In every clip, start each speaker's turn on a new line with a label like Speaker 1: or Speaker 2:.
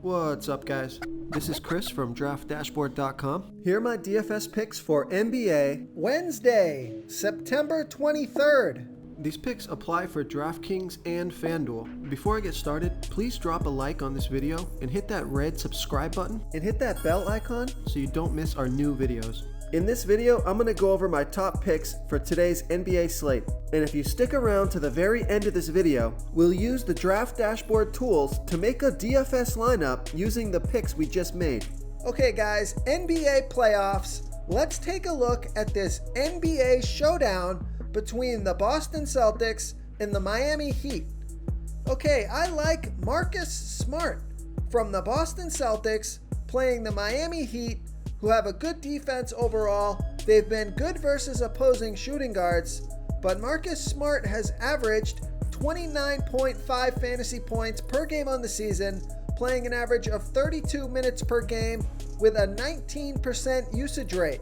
Speaker 1: What's up, guys? This is Chris from DraftDashboard.com. Here are my DFS picks for NBA Wednesday, September 23rd. These picks apply for DraftKings and FanDuel. Before I get started, please drop a like on this video and hit that red subscribe button and hit that bell icon so you don't miss our new videos. In this video, I'm going to go over my top picks for today's NBA slate. And if you stick around to the very end of this video, we'll use the Draft Dashboard tools to make a DFS lineup using the picks we just made. Okay guys, NBA playoffs. Let's take a look at this NBA showdown between the Boston Celtics and the Miami Heat. Okay, I like Marcus Smart from the Boston Celtics playing the Miami Heat, who have a good defense overall. They've been good versus opposing shooting guards, but Marcus Smart has averaged 29.5 fantasy points per game on the season, playing an average of 32 minutes per game with a 19% usage rate.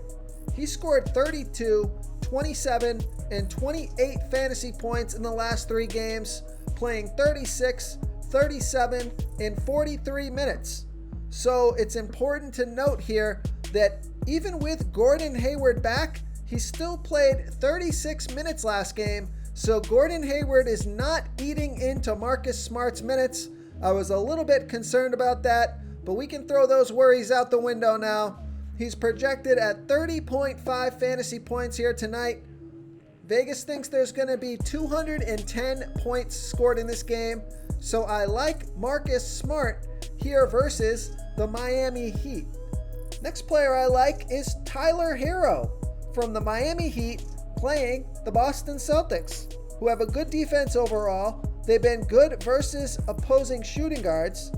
Speaker 1: He scored 32, 27, and 28 fantasy points in the last 3 games, playing 36, 37, and 43 minutes. So it's important to note here that even with Gordon Hayward back, he still played 36 minutes last game. So Gordon Hayward is not eating into Marcus Smart's minutes. I was a little bit concerned about that, but we can throw those worries out the window now. He's projected at 30.5 fantasy points here tonight. Vegas thinks there's going to be 210 points scored in this game. So I like Marcus Smart here versus the Miami Heat. Next player I like is Tyler Hero from the Miami Heat playing the Boston Celtics, who have a good defense overall. They've been good versus opposing shooting guards.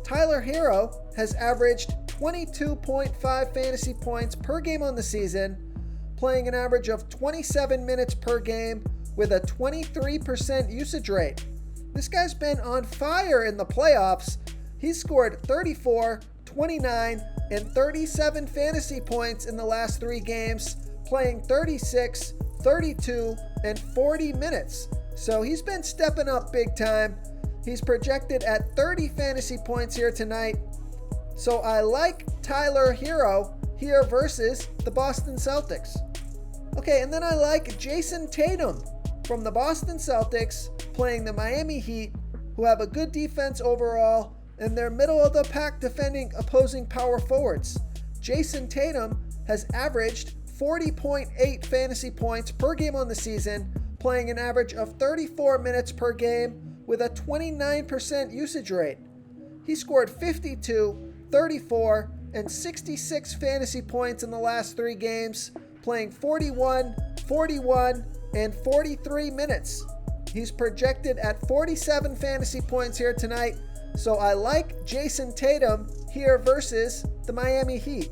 Speaker 1: Tyler Hero has averaged 22.5 fantasy points per game on the season, playing an average of 27 minutes per game with a 23% usage rate. This guy's been on fire in the playoffs. He scored 34, 29, and 37 fantasy points in the last 3 games, playing 36, 32, and 40 minutes. So he's been stepping up big time. He's projected at 30 fantasy points here tonight. So I like Tyler Hero here versus the Boston Celtics. Okay, and then I like Jason Tatum from the Boston Celtics playing the Miami Heat, who have a good defense overall, and they're middle of the pack defending opposing power forwards. Jason Tatum has averaged 40.8 fantasy points per game on the season, playing an average of 34 minutes per game with a 29% usage rate. He scored 52, 34, and 66 fantasy points in the last 3 games, playing 41, 41, and 43 minutes. He's projected at 47 fantasy points here tonight. So I like Jason Tatum here versus the Miami Heat.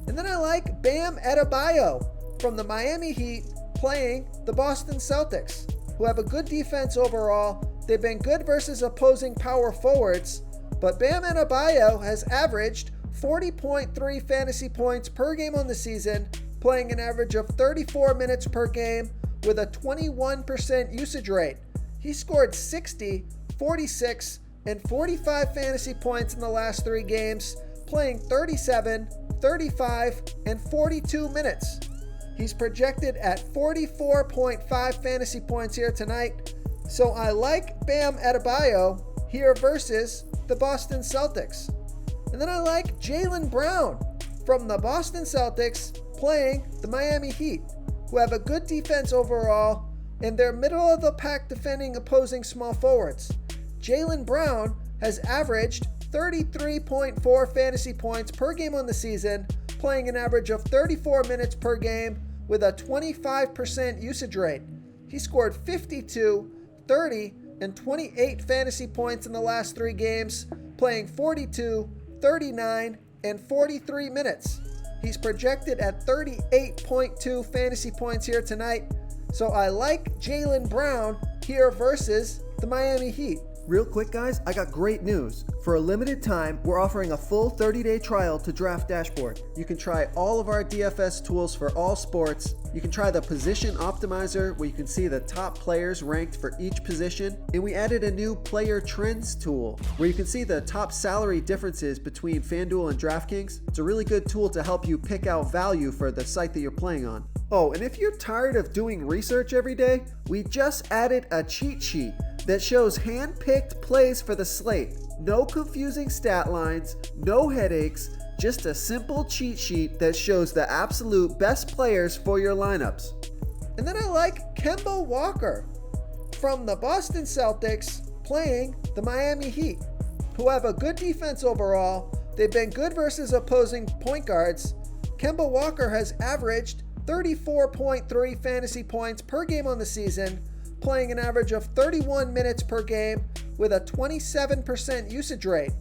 Speaker 1: And then I like Bam Adebayo from the Miami Heat playing the Boston Celtics, who have a good defense overall. They've been good versus opposing power forwards, but Bam Adebayo has averaged 40.3 fantasy points per game on the season, playing an average of 34 minutes per game with a 21% usage rate. He scored 60, 46, and 45 fantasy points in the last 3 games, playing 37, 35, and 42 minutes. He's projected at 44.5 fantasy points here tonight. So I like Bam Adebayo here versus the Boston Celtics. And then I like Jaylen Brown from the Boston Celtics playing the Miami Heat, who have a good defense overall, and they're middle of the pack defending opposing small forwards. Jaylen Brown has averaged 33.4 fantasy points per game on the season, playing an average of 34 minutes per game with a 25% usage rate. He scored 52, 30, and 28 fantasy points in the last 3 games, playing 42, 39, and 43 minutes. He's projected at 38.2 fantasy points here tonight. So I like Jaylen Brown here versus the Miami Heat. Real quick, guys, I got great news. For a limited time, we're offering a full 30-day trial to Draft Dashboard. You can try all of our DFS tools for all sports. You can try the Position Optimizer, where you can see the top players ranked for each position. And we added a new Player Trends tool, where you can see the top salary differences between FanDuel and DraftKings. It's a really good tool to help you pick out value for the site that you're playing on. Oh, and if you're tired of doing research every day, we just added a cheat sheet that shows hand-picked plays for the slate. No confusing stat lines, no headaches, just a simple cheat sheet that shows the absolute best players for your lineups. And then I like Kemba Walker from the Boston Celtics playing the Miami Heat, who have a good defense overall. They've been good versus opposing point guards. Kemba Walker has averaged 34.3 fantasy points per game on the season, playing an average of 31 minutes per game with a 27% usage rate.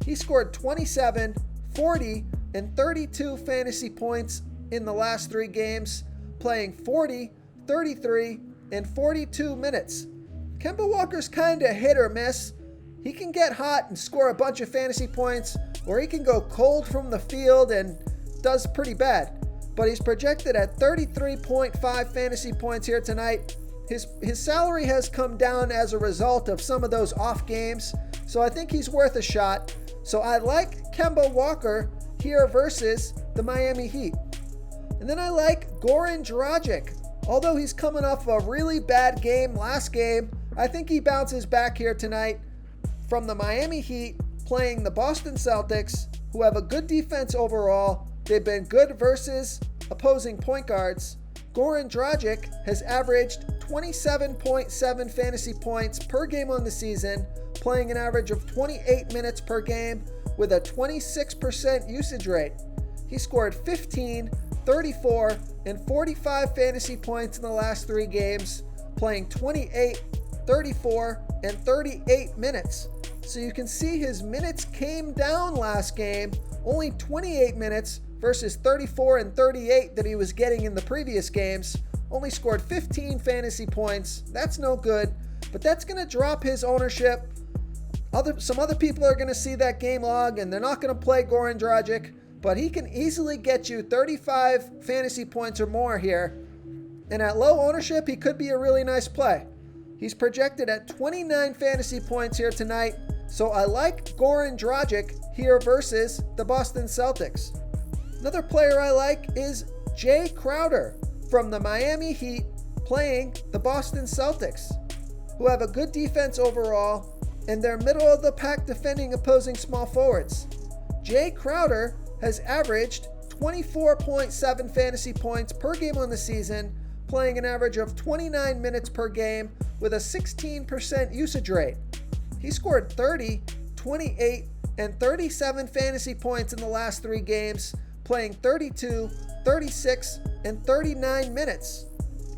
Speaker 1: He scored 27, 40, and 32 fantasy points in the last 3 games, playing 40, 33, and 42 minutes. Kemba Walker's kind of hit or miss. He can get hot and score a bunch of fantasy points, or he can go cold from the field and does pretty bad. But he's projected at 33.5 fantasy points here tonight. His salary has come down as a result of some of those off games, so I think he's worth a shot. So I like Kemba Walker here versus the Miami Heat. And then I like Goran Dragic. Although he's coming off a really bad game last game, I think he bounces back here tonight from the Miami Heat playing the Boston Celtics, who have a good defense overall. They've been good versus opposing point guards. Goran Dragic has averaged 27.7 fantasy points per game on the season, playing an average of 28 minutes per game with a 26% usage rate. He scored 15, 34, and 45 fantasy points in the last 3 games, playing 28, 34, and 38 minutes. So you can see his minutes came down last game, only 28 minutes versus 34 and 38 that he was getting in the previous games. Only scored 15 fantasy points. That's no good, but that's going to drop his ownership. Some other people are going to see that game log, and they're not going to play Goran Dragic, but he can easily get you 35 fantasy points or more here. And at low ownership, he could be a really nice play. He's projected at 29 fantasy points here tonight, so I like Goran Dragic here versus the Boston Celtics. Another player I like is Jay Crowder from the Miami Heat playing the Boston Celtics, who have a good defense overall, and they're middle of the pack defending opposing small forwards. Jay Crowder has averaged 24.7 fantasy points per game on the season, playing an average of 29 minutes per game with a 16% usage rate. He scored 30, 28, and 37 fantasy points in the last 3 games, playing 32, 36, and 39 minutes.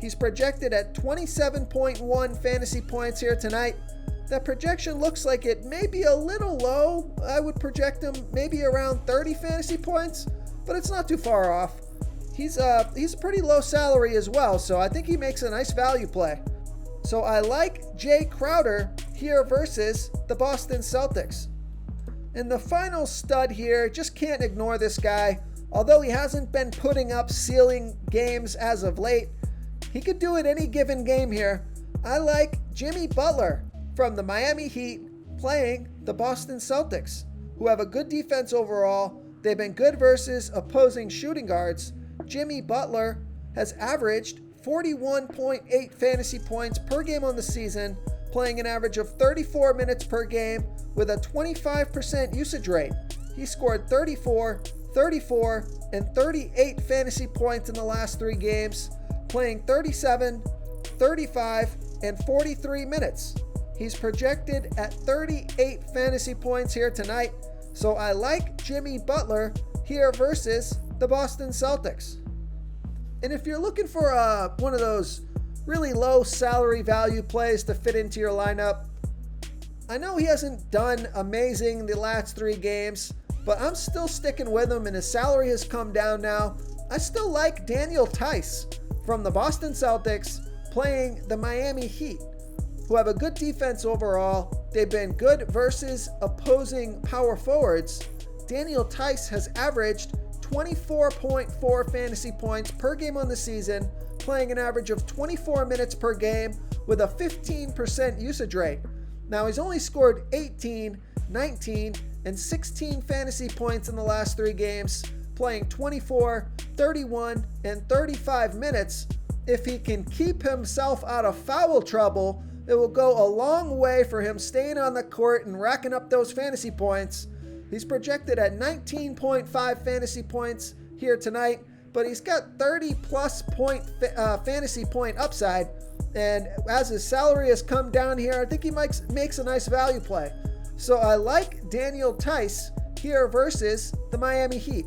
Speaker 1: He's projected at 27.1 fantasy points here tonight. That projection looks like it may be a little low. I would project him maybe around 30 fantasy points, but it's not too far off. He's a pretty low salary as well, so I think he makes a nice value play. So I like Jay Crowder here versus the Boston Celtics. And the final stud here, just can't ignore this guy. Although he hasn't been putting up ceiling games as of late, he could do it any given game here. I like Jimmy Butler from the Miami Heat playing the Boston Celtics, who have a good defense overall. They've been good versus opposing shooting guards. Jimmy Butler has averaged 41.8 fantasy points per game on the season, playing an average of 34 minutes per game with a 25% usage rate. He scored 34, 34, and 38 fantasy points in the last 3 games, playing 37, 35, and 43 minutes. He's projected at 38 fantasy points here tonight, so I like Jimmy Butler here versus the Boston Celtics. And if you're looking for one of those really low salary value plays to fit into your lineup, I know he hasn't done amazing the last 3 games, but I'm still sticking with him, and his salary has come down now. I still like Daniel Tice from the Boston Celtics playing the Miami Heat. who have a good defense overall. They've been good versus opposing power forwards. Daniel Theis has averaged 24.4 fantasy points per game on the season, playing an average of 24 minutes per game with a 15% usage rate. Now, he's only scored 18, 19, and 16 fantasy points in the last 3 games, playing 24, 31, and 35 minutes. If he can keep himself out of foul trouble, it will go a long way for him staying on the court and racking up those fantasy points. He's projected at 19.5 fantasy points here tonight, but he's got 30-plus point fantasy point upside. And as his salary has come down here, I think he makes a nice value play. So I like Daniel Theis here versus the Miami Heat.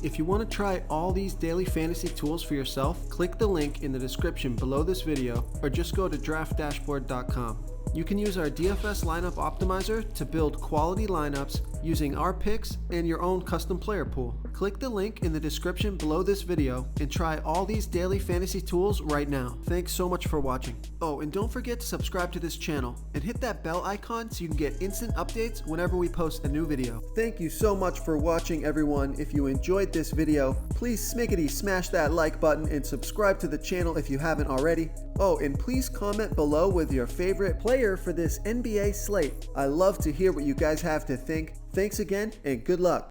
Speaker 1: If you want to try all these daily fantasy tools for yourself, click the link in the description below this video or just go to DraftDashboard.com. You can use our DFS lineup optimizer to build quality lineups using our picks and your own custom player pool. Click the link in the description below this video and try all these daily fantasy tools right now. Thanks so much for watching. Oh, and don't forget to subscribe to this channel and hit that bell icon so you can get instant updates whenever we post a new video. Thank you so much for watching, everyone. If you enjoyed this video, please smiggity smash that like button and subscribe to the channel if you haven't already. Oh, and please comment below with your favorite player for this NBA slate. I love to hear what you guys have to think. Thanks again, and good luck.